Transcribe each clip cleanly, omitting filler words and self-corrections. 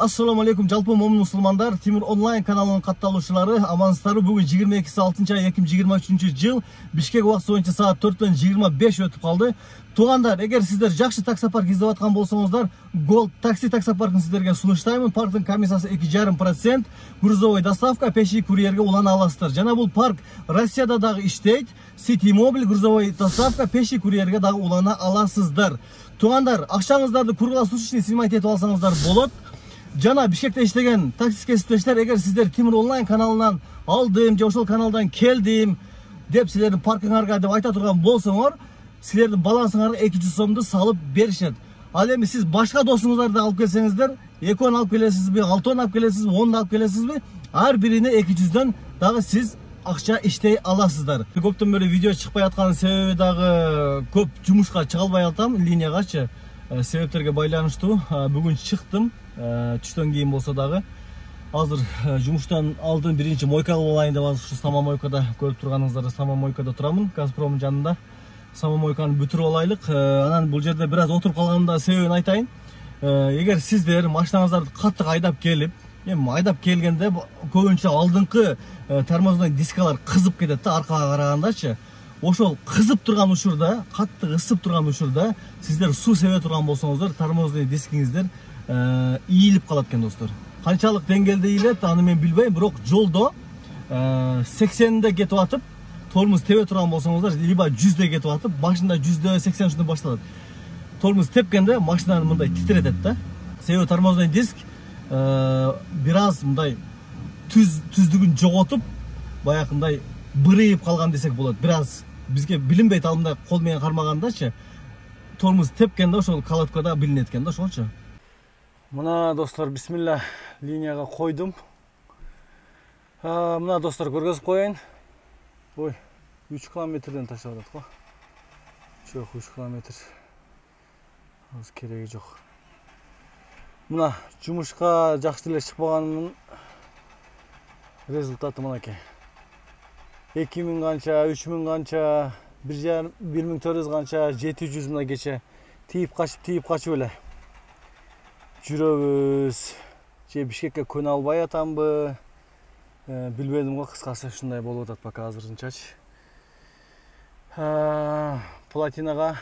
Assalamu alaikum жалпы момын мусулмандар. Timur онлайн каналының катталушылары, амансыздарбы? Бүгін 22-6 ай 2023 жыл Бишкек уақыты боюнча саат 4:25 өтүп калды. Тугандар, эгер сиздер жакшы таксопарк издеп аткан болсоңуздар, Gold Taxi таксопаркын сиздерге сунуштаймын. Парктын комиссиясы 2,5%, грузовой доставка, пеши курьерге улана аласыздар. Жана бул парк Россияда дагы иштейт. City Mobile грузовой доставка, пеши курьерге дагы улана аласыздар. Тугандар, акчаңыздарды круглосуточный снимать этип алсаңыздар болот. Жана Бишкекте иштеген такси кесиптештер, эгер сиздер Timur онлайн каналынан алдым, же ошол каналдан келдим деп силердин паркыңарга деп айта турган болсоңор, силердин балансыңарга 200 сомду салып беришет. Ал эми сиз башка досуңуздарды алып келсеңиздер, 2 алып келесизби, 6 алып келесизби, 10 алып келесизби, ар бирине 200дөн дагы сиз акча иштей аласыздар. Көптөн бери видео чыкпай атканын себеби дагы көп жумушка чыга албай атам, линиягачы себептерге байланыштуу. Бүгүн чыктым. Түштөн кийин болсо дагы азыр жумуштан алдын биринчи мойка кылып алайын деп ушу самомойкада көрүп турганыңыздар, самомойкада турамын, Газпромдун жанында. Самомойканы бүтүрүп алайлык. Анан бул жерде бир аз отуруп калганымда себебин айтайын. Эгер сиздер машинаңыздарды катты айдап келип, айдап келгенде көбүнчө алдыңкы тормозной дискалар кызып кетет да, аркага карагандачы. Ошол кызып турган учурда, катты ысып турган учурда сиздер суу себе турган болсоңуздар, тормозной дискиңиздер ийилип калат экен достор. Канчалык деңгээлде ийилет, аны мен билбейм, бирок жолдо 80де кетип атып, тормоз тебе турган болсоңуздар, либо 100де кетип атып, башында 100-80 ушундай башталат. Тормоз тепкенде машинаны мындай титиретет да. Себеби тормозный диск бир аз мындай түздүгүн жоготуп, баягындай бырыйып калган десек болот. Бир аз бизге билинбейт, ал мындай кол менен кармагандачы. Тормоз тепкенде ошол колодкада билинет экен да, ошолчу. Мына достор, бисмилла, линияга койдум. Мына достор, көргөзүп коеюн. Ой, 3 километрден таштап атат го. Жок, 3 километр. Аз кереги жок. Мына жумушка жакшы эле чыкпаганымдын результаты мынакей. 2000 канча, 3000 канча, 1400 канча, 700 мына кече тийип качып эле жүрөбүз. Же Бишкекке көнө албай атамбы? Билбедим го, кыскасы ушундай болуп атат пока азырынчачы. Платинага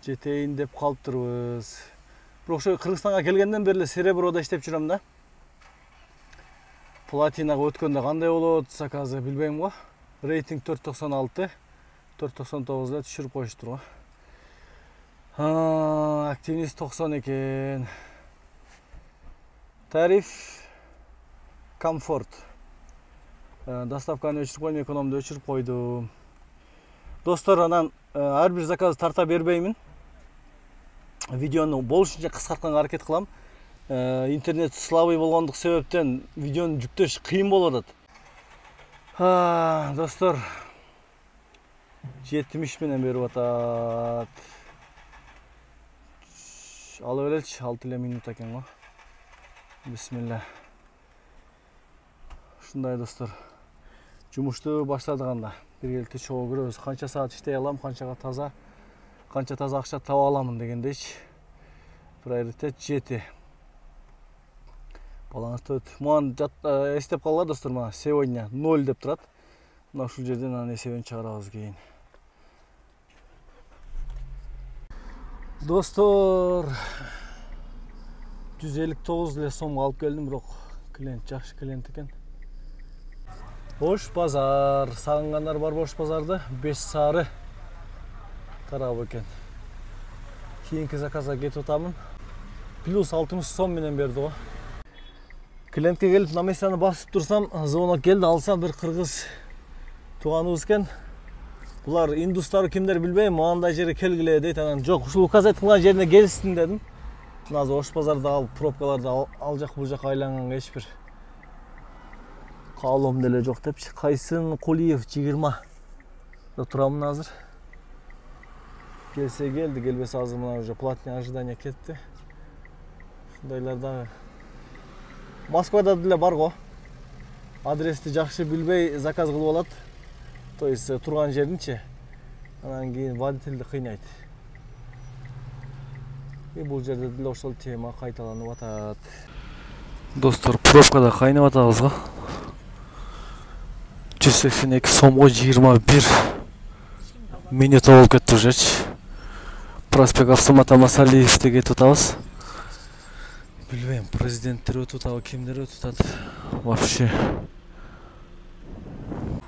жетейин деп калыптырбыз. Бирок ошо Кыргызстанга келгенден бери Сереброда иштеп жүрөм да. Платинага өткөндө кандай болот, заказы билбейм го. Рейтинг 4.96, 4.99 эле түшүрүп коюштур го. Активность 90 экен. Тариф комфорт. Доставканы өчүрүп койдум, экономду өчүрүп койдум. Достор, анан ар бир заказ тарта бербеймин. Видеону болушунча кыскартканга аракет кылам. Интернет слабый болгондук себептен видеону жүктөш кыйын болуп атат. Достор, 70 менен берип атат. Алып элечи, 6 эле минут экен го. Бисмилла. Ушундай достор. Жумушту баштадык анда. Биргеликте чогуу көрөбүз. Канча саат иштей алам, канча таза акча таба аламын дегендейчи. Приоритет 7. Балансты өт. Муан эстеп калгыла достор, мына сегодня 0 деп турат. Мына ушул жерден анын эсебин чыгарабыз кийин. Достор, 159 эле сомго алып келдим, бирок клиент жакшы клиент экен. Бош базар, сагынгандар бар Бош базарды, 5 сары тарабы экен. Кийинки заказга кетип атамын. Плюс 60 сом менен берди го. Клиентке келип на местаны басып турсам, звонок келди, алсам бир кыргыз тууганыбыз экен. Булар индустары кимдер билбейм, андай жерге келгиле дейт. Анан жок, ушул указать кылган жерине келсин дедим. Азыр Ош базарда алып, пробкаларды ал жак бул жака айланганга эч бир каалоом деле жок депчи. Кайсын Кулиев 20 да турамын азыр. Келсе келди, келбесе азыр мына уже платный ожидание кетти. Ушундайлар дагы Москвада деле бар го. Адрести жакшы билбей заказ кылып алат. То есть турган жеринчи. Анан кийин водительди кыйнайт. Бул жерде деле ошол тема кайталанып атат. Достор, пробкада кайнап атабыз го. 182 сомго 21 минут болуп кетти ужечи. Проспект Автомата Масалиевде кетип атабыз. Билбейм, президенттер өтүп атабы, кимдер өтүп атат вообще.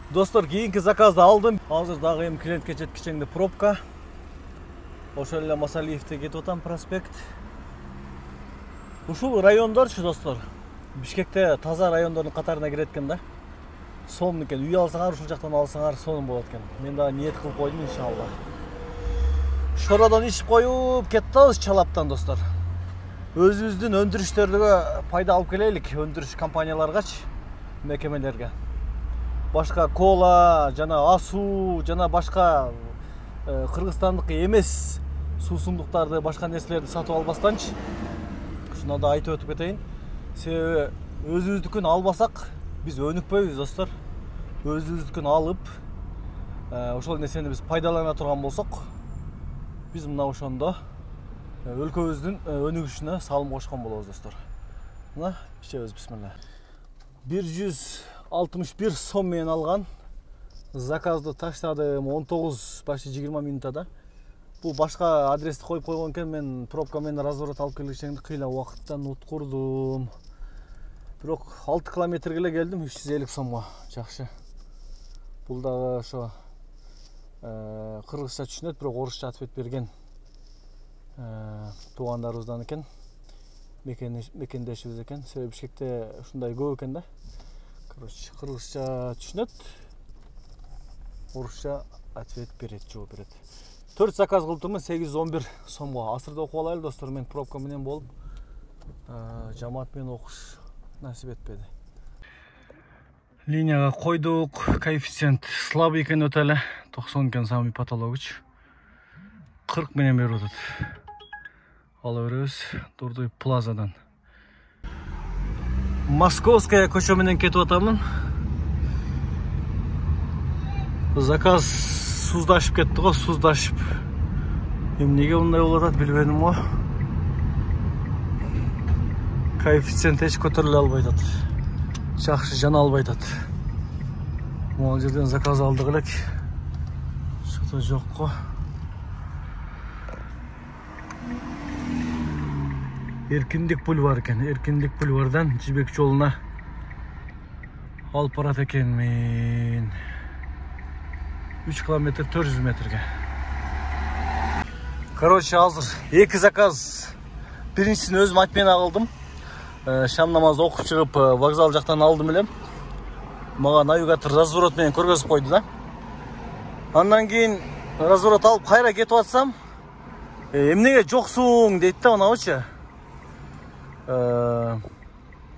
Достор, кийинки заказды алдым. Азыр дагы эми клиентке жеткичеңде пробка. Ошол эле Масалиевде кетип атам проспект. Ушул райондорчу достор. Бишкекте таза райондордун катарына кирет экен да. Сонун экен. Үй алсаңар, ушул жактан алсаңар сонун болот экен. Мен дагы ниет кылып койдум иншалла. Шорадан ишип коюп кеттибиз чалаптан достор. Өзүбүздүн өндүрүштөргө пайда алып келелик, өндүрүш компанияларгачы, мекемелерге. Башка кола, жана асуу, жана башка кыргызстандык эмес суусундуктарды, башка нерселерди сатып албастанчы. Шуну да айтып өтүп кетейин. Себеби өзүбүздүкүн албасак, биз өнүкпөйбүз достор. Өзүбүздүкүн алып, ошол нерсени биз пайдалана турган болсок, биз мына ошондо өлкөбүздүн өнүгүшүнө салым кошкон болобуз достор. Мына ичебиз, бисмилла. 161 сом менен алган заказды таштадым 19 почти 20 минутада. Бул башка адрести коюп койгон экен, мен пробка менен разворот алып келгичеңде кыйла убакыттан уткурдум. Бирок 6 километрге эле келдим 350 сомго. Жакшы. Бул дагы ошо кыргызча түшүнөт, бирок орусча ответ берген туугандарыбыздан экен, мекендешибиз экен. Себеби Бишкекте ушундай көп экен да. Короче, кыргызча түшүнөт, орусча ответ берет, жооп берет. 4 заказ кылып турмун 811 сомго. Асырда окуп алайлы достор, мен пробка менен болуп, жамаат менен окуш насип этпеди. Линияга койдук, коэффициент слабый экен өтө эле, 90 экен самый патологич. 40 менен берип атат. Ала беребиз Дурдуй плазадан. Московская көчө менен кетип атамын. Заказ суздашып кетти го, суздашып. Эмнеге мындай болуп атат билбедим го. Коэффициент эч көтөрүлө албай атат. Жакшы жана албай атат. Могул жерден заказ алдык элек. Что-то жок го. Эркиндик бульвар экен. Эркиндик бульвардан Жибек жолуна алып барат экенмин. 3 километр 400 метрге. Короче, азыр 2 заказ. Биринчисин өзүм атмен кылдым. Шам намазды окуп чыгып, вокзал жактан алдым элем. Мага навигатор разворот менен көргөзүп койду да. Андан кийин разворот алып кайра кетип атсам, эмнеге жоксуң дейт да унабычы.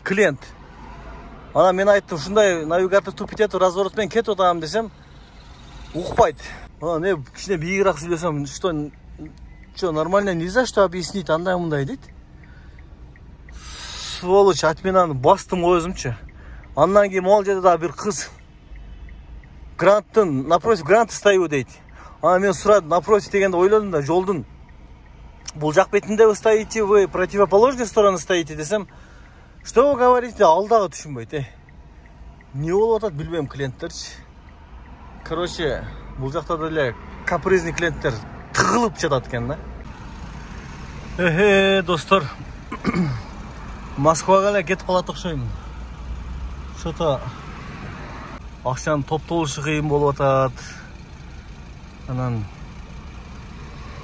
Клиент. Ана мен айттым, ушундай навигатор тупить этип разворот менен кетип атам десем, укпайт. Ана не кичине бийигирээк сүйлөсөм, что нормально нельзя что объяснить, андай мындай дейт. Сволочь, атменаны бастым өзүмчү. Андан кийин могул жерде дагы бир кыз гранттын, напротив грант стою дейт. Ана мен сурадым, напротив дегенде ойлодум да, жолдун бул жак бетинде вы стоите, вы противоположной стороны стоите десем, что вы говорите, ал дагы түшүнбөйт. Не болуп атат билбейм клиенттерчи. Короче, бул жакта деле капризный клиенттер тыгылып жатат экен да. Достор, Москвага эле кетип калат окшойм. Что-то акчанын топтолушу кыйын болуп атат. Анан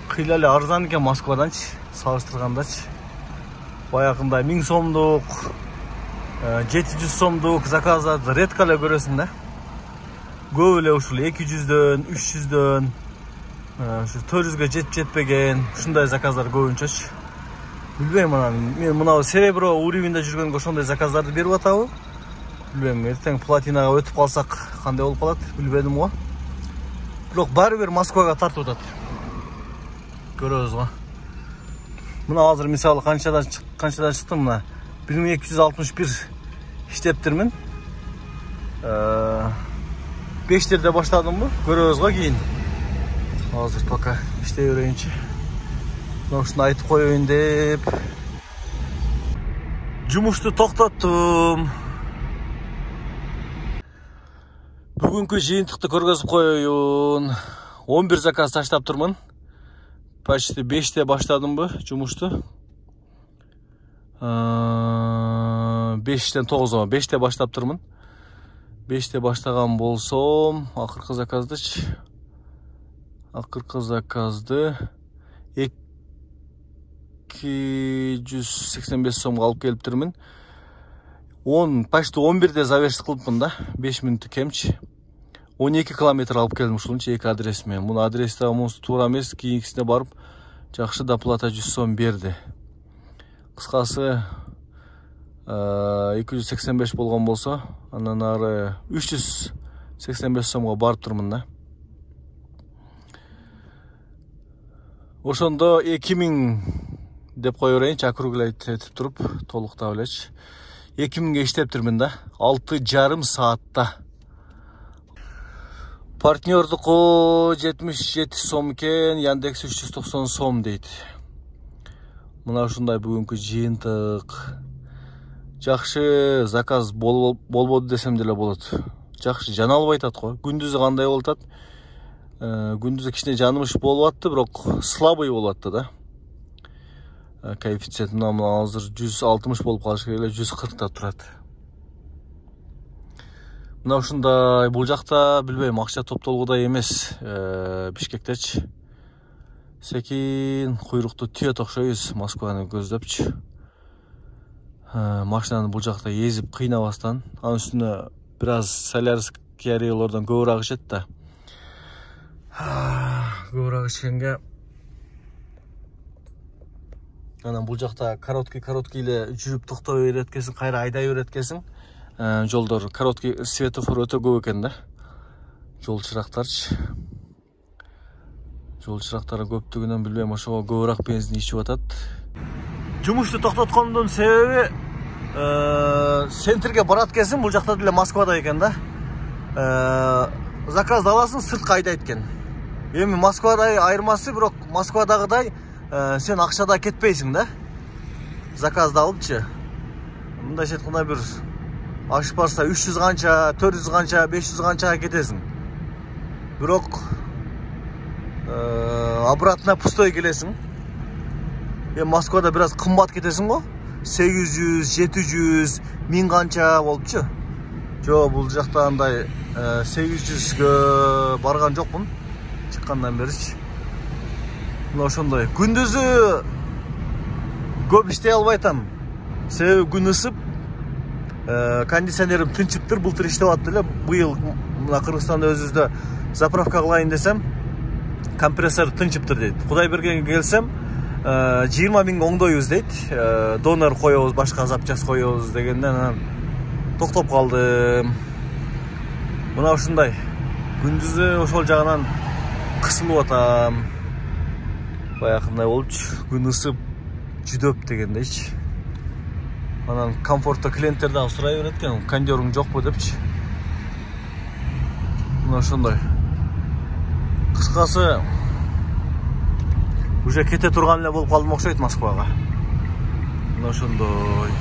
кыйла эле арзан экен Москваданчы, салыштыргандачы. Баягында 1000 сомдук, 700 сомдук заказдарды редко эле көрөсүң да. Көп эле ушул 200дөн, 300дөн, ушу 400гө жетпеген, ушундай заказдар көбүнчөчү. Билбейм, анан мен мына серебро уровеньде жүргөнгө ошондой заказдарды берип атабы. Билбейм, эртең платинага өтүп калсак кандай болуп калат, билбедим го. Бирок баары бир Москвага тартып атат. Көрөбүз го. Мына азыр мисалы канчадан чыктым, мына 1261 иштептирмин. 5терде баштадым бу, көрөбүз го кийин. Азыр пока иштей берейинчи. ушуну айтып коеюн деп жумушту токтоттум. Бүгүнкү жыйынтыкты көргөзүп коеюн. 11 заказ таштап турмун. Почти 5те баштадымбы жумушту. 5тен 9, 5те баштап турмун. 5те баштаган болсом, акыркы заказды 285 сомго алып келиптирмин. Почти 11де завершить кылыпмын да, 5 мүнөттү кемчи. 12 километр алып келдим ушунча эки адрес менен. Муну адрести амус туура эмес, кийинкисине барып, жакшы доплата 100 сом берди. Кыскасы 285 болгон болсо, андан ары 385 сомго барып турмун да. Ошондо 2000 деп кое берейинчи, округлайтып туруп, толуктап элечи. 2000ге иштептирмин да, 6,5 саатта. Партнердуку 77 сом экен, Яндекс 390 сом дейт. Мына ушундай бүгүнкү жыйынтык. Жакшы заказ болбоду десем деле болот. Жакшы жана албай атат го. Күндүзү кандай болуп атат? Күндүзү кичине жанымыш болуп атты, бирок слабый болуп атты да. Коэффициент мына азыр 160 болуп калыш керек эле, 140та турат. Мына ушундай, бул жакта билбейм, акча топтолгудай эмес, Бишкектечи. Секин куйрукту түйөт окшойбуз, Москваны көздөпчү. Машинаны бул жакта езип кыйнабастан, анын үстүнө бир аз солярский ареолордон көбүрөөк ичет да. Көбүрөөк ичкенге анан бул жакта короткий эле жүрүп токтой берет экенсиң, кайра айдай берет экенсиң. Жолдор короткий светофор өтө көп экен да. Жол чырактарчы. Жол чырактары көптүгүнөн билбейм, ошого көбүрөөк бензин ичип атат. Жумушту токтоткондун себеби центрге барат экенсиң, бул жакта деле Москвада экен да. Заказды аласың, сыртка айдайт экен. Эми Москвада айырмасы, бирок Москвадагыдай сен акчада кетпейсиң да. Заказды алыпчы. Мындайча айтканда бир ашып барса 300 канча, 400 канча, 500 канчага кетесиң. Бирок обратно пустой келесиң. Москвада бир аз кымбат кетесиң го. 800, 700, 1000 канча болупчу. Жо, бул жакта андай 800гө барган жокмун. Чыккандан беричи. Мына ошондой. Күндүзү көп иштей албай атам. Себеби күн ысып, кондиционерим тынчыптыр, былтыр иштеп атты эле. Быйыл мына Кыргызстанда өзүбүздө заправка кылайын десем, компрессор тынчыптыр дейт. Кудай бергенге келсем, 20 миң оңдойбуз дейт. Донор коебуз, башка запчас коебуз дегенден токтоп калдым. Мына ушундай. Күндүзү ошол жагынан кысылып атам. Баягындай болупчу, күн ысып, жүдөп дегендейчи. Анан комфортто клиенттер дагы сурай берет экен, кондёруң жокпу депчи. Мына ошондой. Кыскасы уже кете турган эле болуп калдым окшойт Москвага. Мына ошондой.